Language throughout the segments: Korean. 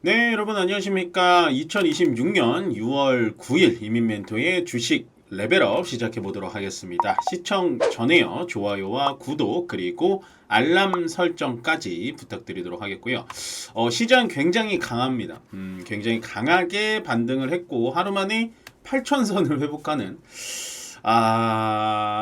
네, 여러분 안녕하십니까? 2026년 6월 9일 이민멘토의 주식 레벨업 시작해 보도록 하겠습니다. 시청 전에요. 좋아요와 구독 그리고 알람 설정까지 부탁드리도록 하겠고요. 시장 굉장히 강합니다. 굉장히 강하게 반등을 했고 하루 만에 8천선을 회복하는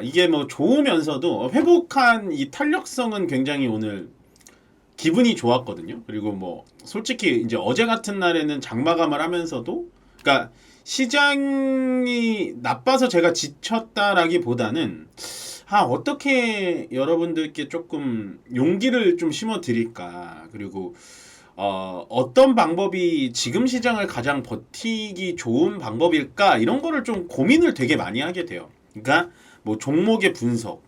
이게 뭐 좋으면서도 회복한 이 탄력성은 굉장히 오늘 기분이 좋았거든요. 그리고 뭐 솔직히 이제 어제 같은 날에는 장마감을 하면서도 그러니까 시장이 나빠서 제가 지쳤다라기보다는 어떻게 여러분들께 조금 용기를 좀 심어 드릴까. 그리고 어떤 방법이 지금 시장을 가장 버티기 좋은 방법일까? 이런 거를 좀 고민을 되게 많이 하게 돼요. 그러니까 뭐 종목의 분석,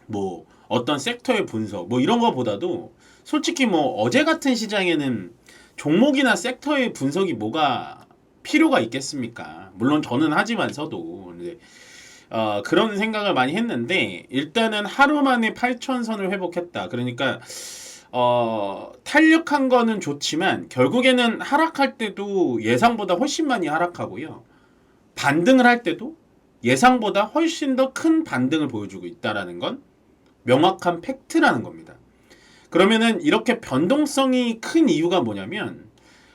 뭐 어떤 섹터의 분석, 뭐 이런 거보다도 솔직히 뭐 어제 같은 시장에는 종목이나 섹터의 분석이 뭐가 필요가 있겠습니까? 물론 저는 하지만서도 근데 그런 생각을 많이 했는데 일단은 하루 만에 8천선을 회복했다. 그러니까 탄력한 거는 좋지만 결국에는 하락할 때도 예상보다 훨씬 많이 하락하고요. 반등을 할 때도 예상보다 훨씬 더 큰 반등을 보여주고 있다라는 건 명확한 팩트라는 겁니다. 그러면은 이렇게 변동성이 큰 이유가 뭐냐면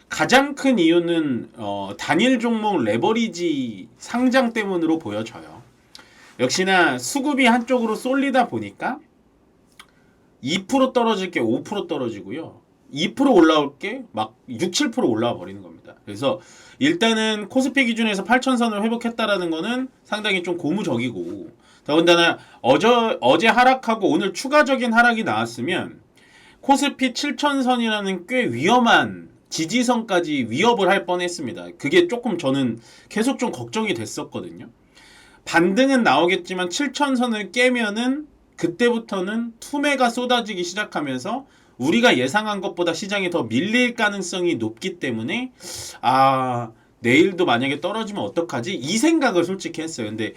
가장 큰 이유는 단일 종목 레버리지 상장 때문으로 보여져요. 역시나 수급이 한쪽으로 쏠리다 보니까 2% 떨어질 게 5% 떨어지고요. 2% 올라올 게 막 6, 7% 올라와 버리는 겁니다. 그래서 일단은 코스피 기준에서 8천선을 회복했다라는 거는 상당히 좀 고무적이고 더군다나 어제 하락하고 오늘 추가적인 하락이 나왔으면 코스피 7천선이라는 꽤 위험한 지지선까지 위협을 할 뻔했습니다. 그게 조금 저는 계속 좀 걱정이 됐었거든요. 반등은 나오겠지만 7천선을 깨면은 그때부터는 투매가 쏟아지기 시작하면서 우리가 예상한 것보다 시장이 더 밀릴 가능성이 높기 때문에 내일도 만약에 떨어지면 어떡하지? 이 생각을 솔직히 했어요. 근데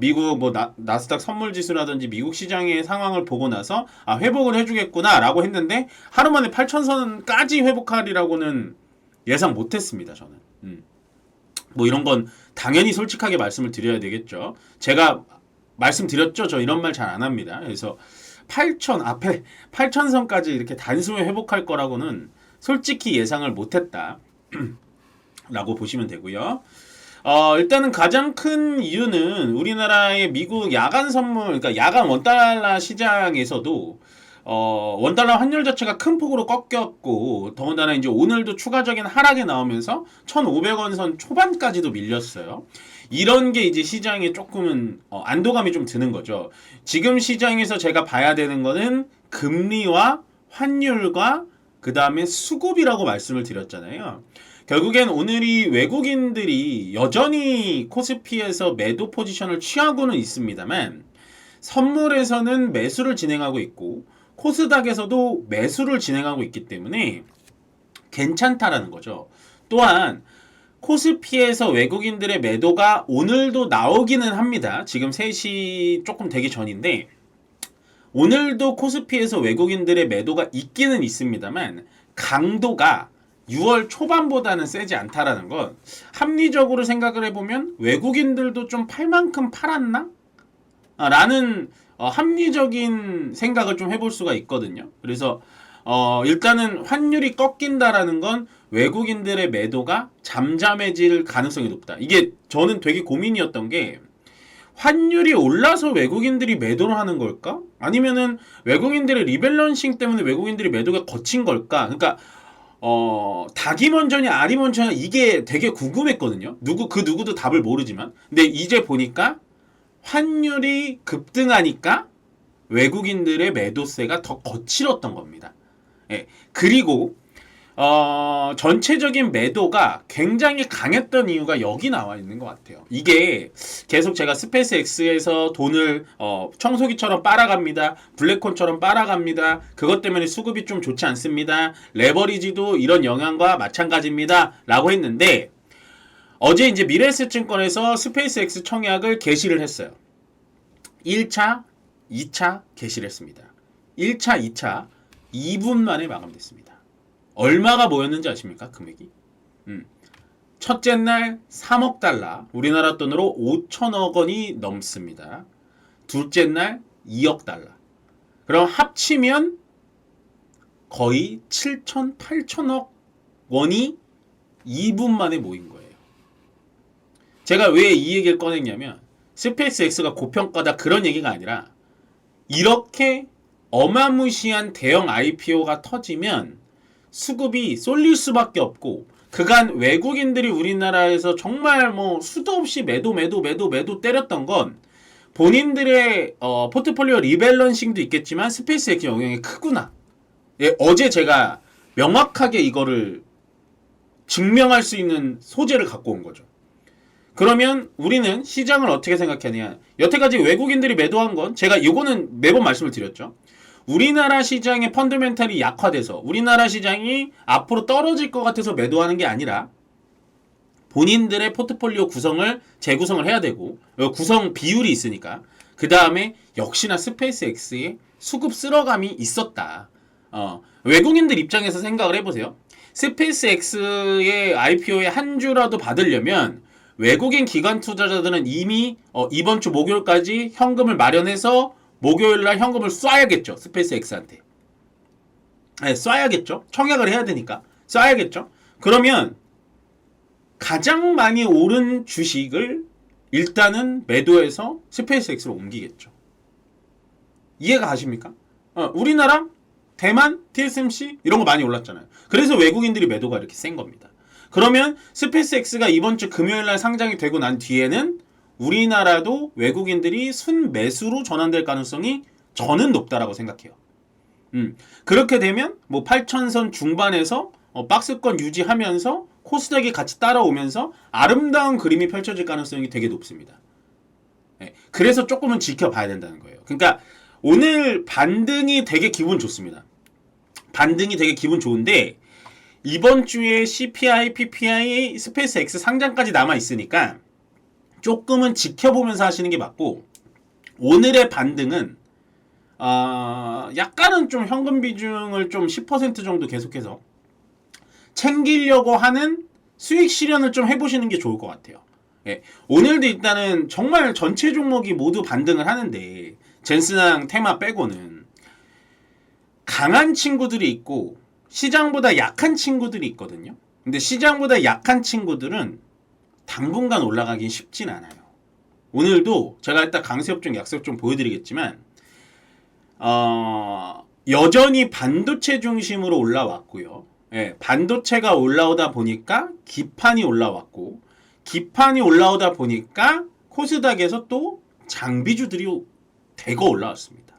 미국 뭐 나스닥 선물 지수라든지 미국 시장의 상황을 보고 나서 회복을 해주겠구나라고 했는데 하루 만에 8천선까지 회복하리라고는 예상 못했습니다. 저는. 뭐 이런 건 당연히 솔직하게 말씀을 드려야 되겠죠. 제가 말씀드렸죠. 저 이런 말 잘 안 합니다. 그래서 앞에 8천선까지 이렇게 단숨에 회복할 거라고는 솔직히 예상을 못했다. 라고 보시면 되고요. 일단은 가장 큰 이유는 우리나라의 미국 야간 선물, 그러니까 야간 원달러 시장에서도 원달러 환율 자체가 큰 폭으로 꺾였고 더군다나 이제 오늘도 추가적인 하락이 나오면서 1,500원 선 초반까지도 밀렸어요. 이런 게 이제 시장에 조금은 안도감이 좀 드는 거죠. 지금 시장에서 제가 봐야 되는 거는 금리와 환율과 그 다음에 수급이라고 말씀을 드렸잖아요. 결국엔 오늘이 외국인들이 여전히 코스피에서 매도 포지션을 취하고는 있습니다만 선물에서는 매수를 진행하고 있고 코스닥에서도 매수를 진행하고 있기 때문에 괜찮다라는 거죠. 또한 코스피에서 외국인들의 매도가 오늘도 나오기는 합니다. 지금 3시 조금 되기 전인데 오늘도 코스피에서 외국인들의 매도가 있기는 있습니다만 강도가 6월 초반보다는 세지 않다라는 건 합리적으로 생각을 해보면 외국인들도 좀 팔 만큼 팔았나? 라는 합리적인 생각을 좀 해볼 수가 있거든요. 그래서 일단은 환율이 꺾인다라는 건 외국인들의 매도가 잠잠해질 가능성이 높다. 이게 저는 되게 고민이었던 게 환율이 올라서 외국인들이 매도를 하는 걸까? 아니면은 외국인들의 리밸런싱 때문에 외국인들이 매도가 거친 걸까? 그러니까 닭이 먼저냐 알이 먼저냐 이게 되게 궁금했거든요. 그 누구도 답을 모르지만 근데 이제 보니까 환율이 급등하니까 외국인들의 매도세가 더 거칠었던 겁니다. 예. 그리고 전체적인 매도가 굉장히 강했던 이유가 여기 나와 있는 것 같아요. 이게 계속 제가 스페이스 X에서 돈을 청소기처럼 빨아갑니다. 블랙콘처럼 빨아갑니다. 그것 때문에 수급이 좀 좋지 않습니다. 레버리지도 이런 영향과 마찬가지입니다. 라고 했는데 어제 이제 미래에셋증권에서 스페이스 X 청약을 개시를 했어요. 1차, 2차 개시를 했습니다. 1차, 2차 2분 만에 마감됐습니다. 얼마가 모였는지 아십니까? 금액이. 첫째 날 3억 달러, 우리나라 돈으로 5천억 원이 넘습니다. 둘째 날 2억 달러. 그럼 합치면 거의 7천, 8천억 원이 2분 만에 모인 거예요. 제가 왜 이 얘기를 꺼냈냐면 스페이스X가 고평가다 그런 얘기가 아니라 이렇게 어마무시한 대형 IPO가 터지면 수급이 쏠릴 수밖에 없고 그간 외국인들이 우리나라에서 정말 뭐 수도 없이 매도 때렸던 건 본인들의 포트폴리오 리밸런싱도 있겠지만 스페이스X 영향이 크구나. 예, 어제 제가 명확하게 이거를 증명할 수 있는 소재를 갖고 온 거죠. 그러면 우리는 시장을 어떻게 생각하냐. 여태까지 외국인들이 매도한 건 제가 이거는 매번 말씀을 드렸죠. 우리나라 시장의 펀더멘탈이 약화돼서 우리나라 시장이 앞으로 떨어질 것 같아서 매도하는 게 아니라 본인들의 포트폴리오 구성을 재구성을 해야 되고 구성 비율이 있으니까 그 다음에 역시나 스페이스X의 수급 쓸어감이 있었다. 외국인들 입장에서 생각을 해보세요. 스페이스X의 IPO에 한 주라도 받으려면 외국인 기관 투자자들은 이미 이번 주 목요일까지 현금을 마련해서 목요일날 현금을 쏴야겠죠. 스페이스X한테. 네, 쏴야겠죠. 청약을 해야 되니까. 쏴야겠죠. 그러면 가장 많이 오른 주식을 일단은 매도해서 스페이스X로 옮기겠죠. 이해가 가십니까? 우리나라, 대만, TSMC 이런 거 많이 올랐잖아요. 그래서 외국인들이 매도가 이렇게 센 겁니다. 그러면 스페이스X가 이번 주 금요일날 상장이 되고 난 뒤에는 우리나라도 외국인들이 순매수로 전환될 가능성이 저는 높다라고 생각해요. 그렇게 되면 뭐 8천선 중반에서 박스권 유지하면서 코스닥이 같이 따라오면서 아름다운 그림이 펼쳐질 가능성이 되게 높습니다. 네, 그래서 조금은 지켜봐야 된다는 거예요. 그러니까 오늘 반등이 되게 기분 좋습니다. 반등이 되게 기분 좋은데 이번 주에 CPI, PPI, 스페이스X 상장까지 남아 있으니까 조금은 지켜보면서 하시는 게 맞고 오늘의 반등은 약간은 좀 현금 비중을 좀 10% 정도 계속해서 챙기려고 하는 수익 실현을 좀 해보시는 게 좋을 것 같아요. 예, 오늘도 일단은 정말 전체 종목이 모두 반등을 하는데 젠스랑 테마 빼고는 강한 친구들이 있고 시장보다 약한 친구들이 있거든요. 근데 시장보다 약한 친구들은 당분간 올라가긴 쉽진 않아요. 오늘도 제가 일단 강세협정 약세협정 보여드리겠지만 여전히 반도체 중심으로 올라왔고요. 예, 반도체가 올라오다 보니까 기판이 올라왔고 기판이 올라오다 보니까 코스닥에서 또 장비주들이 대거 올라왔습니다.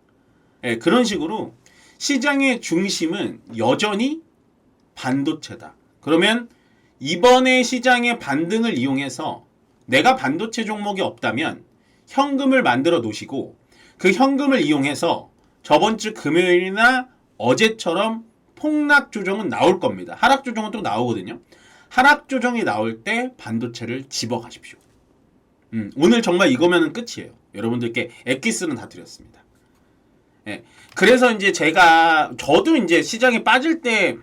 예, 그런 식으로 시장의 중심은 여전히 반도체다. 그러면 이번에 시장의 반등을 이용해서 내가 반도체 종목이 없다면 현금을 만들어 놓으시고 그 현금을 이용해서 저번 주 금요일이나 어제처럼 폭락 조정은 나올 겁니다. 하락 조정은 또 나오거든요. 하락 조정이 나올 때 반도체를 집어 가십시오. 오늘 정말 이거면은 끝이에요. 여러분들께 엑기스는 다 드렸습니다. 예. 그래서 이제 저도 이제 시장에 빠질 때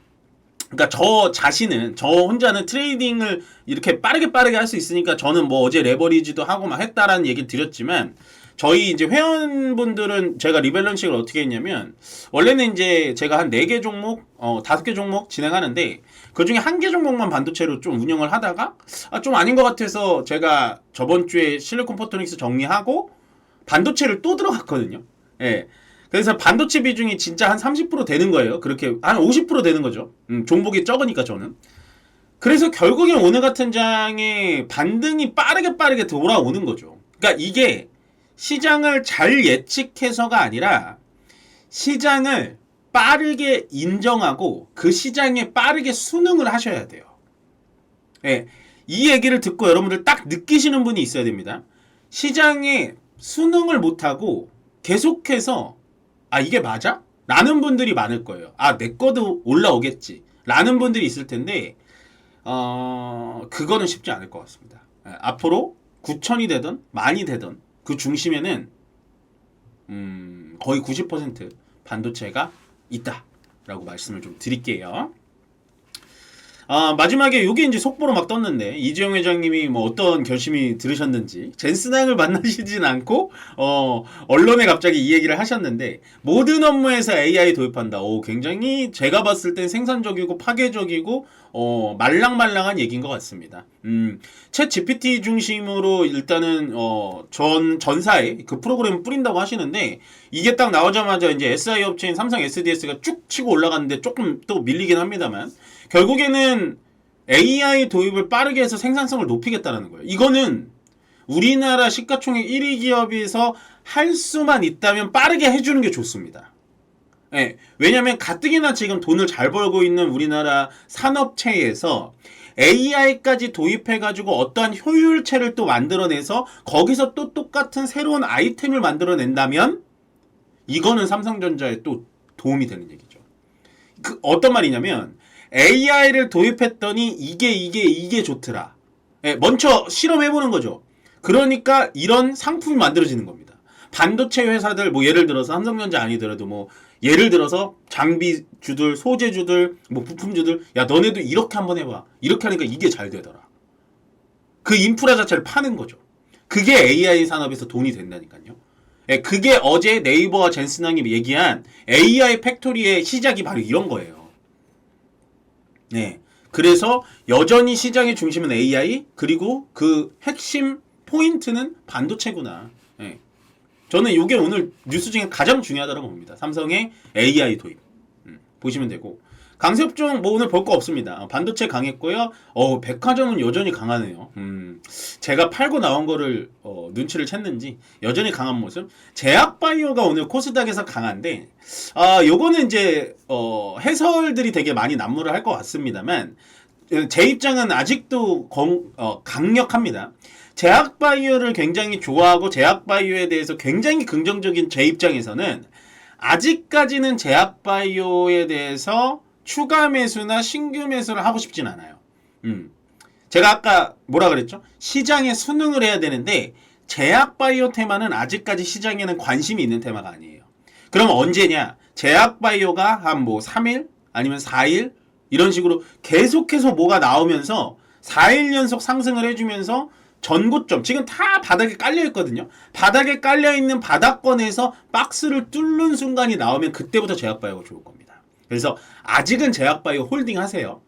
그러니까 저 혼자는 트레이딩을 이렇게 빠르게 할 수 있으니까 저는 뭐 어제 레버리지도 하고 막 했다라는 얘기를 드렸지만 저희 이제 회원분들은 제가 리밸런싱을 어떻게 했냐면 원래는 이제 제가 한 4개 종목, 5개 종목 진행하는데 그 중에 1개 종목만 반도체로 좀 운영을 하다가 좀 아닌 것 같아서 제가 저번 주에 실리콘 포토닉스 정리하고 반도체를 또 들어갔거든요. 예. 그래서 반도체 비중이 진짜 한 30% 되는 거예요. 그렇게 한 50% 되는 거죠. 종목이 적으니까 저는. 그래서 결국엔 오늘 같은 장에 반등이 빠르게 돌아오는 거죠. 그러니까 이게 시장을 잘 예측해서가 아니라 시장을 빠르게 인정하고 그 시장에 빠르게 순응을 하셔야 돼요. 네, 이 얘기를 듣고 여러분들 딱 느끼시는 분이 있어야 됩니다. 시장에 순응을 못하고 계속해서 이게 맞아? 라는 분들이 많을 거예요. 내 거도 올라오겠지 라는 분들이 있을 텐데 그거는 쉽지 않을 것 같습니다. 앞으로 9천이 되든 만이 되든 그 중심에는 거의 90% 반도체가 있다 라고 말씀을 좀 드릴게요. 마지막에 요게 이제 속보로 막 떴는데, 이재용 회장님이 뭐 어떤 결심이 들으셨는지, 젠스낭을 만나시진 않고, 언론에 갑자기 이 얘기를 하셨는데, 모든 업무에서 AI 도입한다. 굉장히 제가 봤을 땐 생산적이고 파괴적이고, 말랑말랑한 얘기인 것 같습니다. 챗 GPT 중심으로 일단은, 전사에 그 프로그램을 뿌린다고 하시는데, 이게 딱 나오자마자 이제 SI 업체인 삼성 SDS가 쭉 치고 올라갔는데 조금 또 밀리긴 합니다만, 결국에는 AI 도입을 빠르게 해서 생산성을 높이겠다는 거예요. 이거는 우리나라 시가총액 1위 기업에서 할 수만 있다면 빠르게 해주는 게 좋습니다. 예, 왜냐면 가뜩이나 지금 돈을 잘 벌고 있는 우리나라 산업체에서 AI까지 도입해가지고 어떠한 효율체를 또 만들어내서 거기서 또 똑같은 새로운 아이템을 만들어낸다면 이거는 삼성전자에 또 도움이 되는 얘기죠. 어떤 말이냐면 AI를 도입했더니 이게 좋더라. 예, 먼저 실험해보는 거죠. 그러니까 이런 상품이 만들어지는 겁니다. 반도체 회사들, 뭐 예를 들어서 삼성전자 아니더라도 뭐 예를 들어서 장비주들, 소재주들, 뭐 부품주들, 야 너네도 이렇게 한번 해봐. 이렇게 하니까 이게 잘 되더라. 그 인프라 자체를 파는 거죠. 그게 AI 산업에서 돈이 된다니까요. 예, 그게 어제 네이버와 젠슨왕이 얘기한 AI 팩토리의 시작이 바로 이런 거예요. 네. 그래서 여전히 시장의 중심은 AI, 그리고 그 핵심 포인트는 반도체구나. 네. 저는 이게 오늘 뉴스 중에 가장 중요하다고 봅니다. 삼성의 AI 도입. 보시면 되고. 강세업종 뭐 오늘 볼 거 없습니다. 반도체 강했고요. 백화점은 여전히 강하네요. 제가 팔고 나온 거를 눈치를 챘는지 여전히 강한 모습. 제약바이오가 오늘 코스닥에서 강한데 요거는 이제 해설들이 되게 많이 난무를 할 것 같습니다만 제 입장은 아직도 강력합니다. 제약바이오를 굉장히 좋아하고 제약바이오에 대해서 굉장히 긍정적인 제 입장에서는 아직까지는 제약바이오에 대해서 추가 매수나 신규 매수를 하고 싶진 않아요. 제가 아까 뭐라 그랬죠? 시장에 순응을 해야 되는데 제약바이오 테마는 아직까지 시장에는 관심이 있는 테마가 아니에요. 그럼 언제냐? 제약바이오가 한 뭐 3일 아니면 4일 이런 식으로 계속해서 뭐가 나오면서 4일 연속 상승을 해주면서 전고점 지금 다 바닥에 깔려 있거든요. 바닥에 깔려 있는 바닥권에서 박스를 뚫는 순간이 나오면 그때부터 제약바이오가 좋을 겁니다. 그래서 아직은 제약바이오 홀딩 하세요.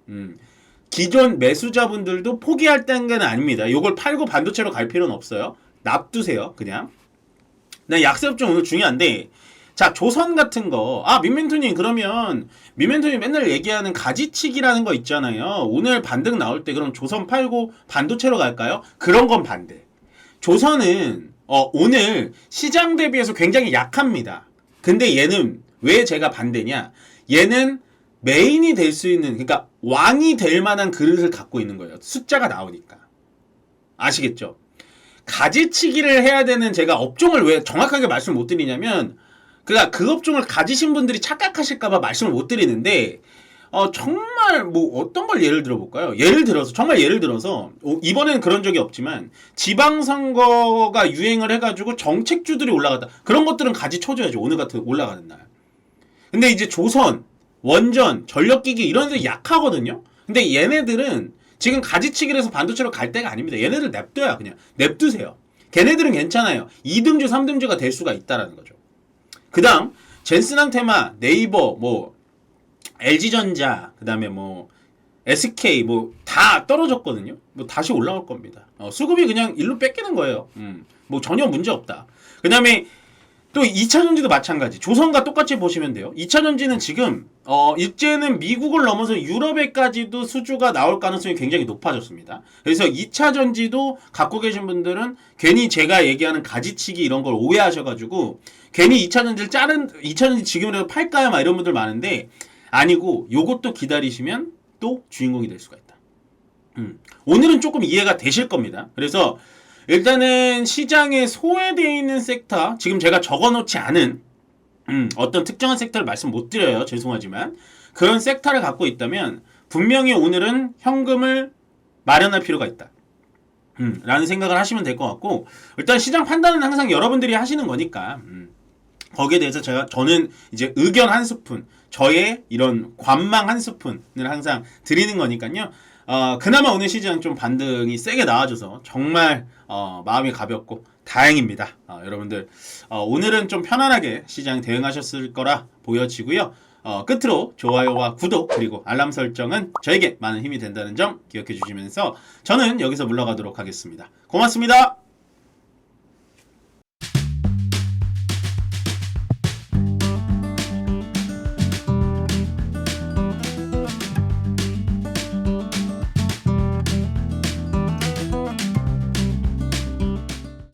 기존 매수자분들도 포기할 단계는 아닙니다. 이걸 팔고 반도체로 갈 필요는 없어요. 납두세요. 그냥. 약세업종 오늘 중요한데 자 조선 같은 거 민멘토님 그러면 민멘토님 맨날 얘기하는 가지치기라는 거 있잖아요. 오늘 반등 나올 때 그럼 조선 팔고 반도체로 갈까요? 그런 건 반대. 조선은 오늘 시장 대비해서 굉장히 약합니다. 근데 얘는 왜 제가 반대냐? 얘는 메인이 될 수 있는, 그러니까 왕이 될 만한 그릇을 갖고 있는 거예요. 숫자가 나오니까. 아시겠죠? 가지치기를 해야 되는 제가 업종을 왜 정확하게 말씀 못 드리냐면, 그러니까 그 업종을 가지신 분들이 착각하실까봐 말씀을 못 드리는데, 정말 뭐 어떤 걸 예를 들어볼까요? 예를 들어서 이번에는 그런 적이 없지만 지방선거가 유행을 해가지고 정책주들이 올라갔다. 그런 것들은 가지 쳐줘야죠. 오늘 같은 올라가는 날. 근데 이제 조선, 원전, 전력기기 이런 데 약하거든요. 근데 얘네들은 지금 가지치기를 해서 반도체로 갈 때가 아닙니다. 얘네들 냅둬야 그냥 냅두세요. 걔네들은 괜찮아요. 2등주, 3등주가 될 수가 있다라는 거죠. 그 다음 젠슨항 테마, 네이버, 뭐 LG전자, 그 다음에 뭐 SK 뭐 다 떨어졌거든요. 뭐 다시 올라올 겁니다. 수급이 그냥 일로 뺏기는 거예요. 뭐 전혀 문제 없다. 그 다음에 또 2차전지도 마찬가지. 조선과 똑같이 보시면 돼요. 2차전지는 지금 이제는 미국을 넘어서 유럽에까지도 수주가 나올 가능성이 굉장히 높아졌습니다. 그래서 2차전지도 갖고 계신 분들은 괜히 제가 얘기하는 가지치기 이런 걸 오해하셔가지고 괜히 2차전지 지금이라도 팔까요? 막 이런 분들 많은데 아니고 요것도 기다리시면 또 주인공이 될 수가 있다. 오늘은 조금 이해가 되실 겁니다. 그래서 일단은 시장에 소외되어 있는 섹터, 지금 제가 적어놓지 않은 어떤 특정한 섹터를 말씀 못 드려요. 죄송하지만 그런 섹터를 갖고 있다면 분명히 오늘은 현금을 마련할 필요가 있다. 라는 생각을 하시면 될 것 같고 일단 시장 판단은 항상 여러분들이 하시는 거니까 거기에 대해서 저는 이제 의견 한 스푼, 저의 이런 관망 한 스푼을 항상 드리는 거니까요. 그나마 오늘 시장 좀 반등이 세게 나와줘서 정말 마음이 가볍고 다행입니다. 여러분들 오늘은 좀 편안하게 시장 대응하셨을 거라 보여지고요. 끝으로 좋아요와 구독 그리고 알람 설정은 저에게 많은 힘이 된다는 점 기억해 주시면서 저는 여기서 물러가도록 하겠습니다. 고맙습니다.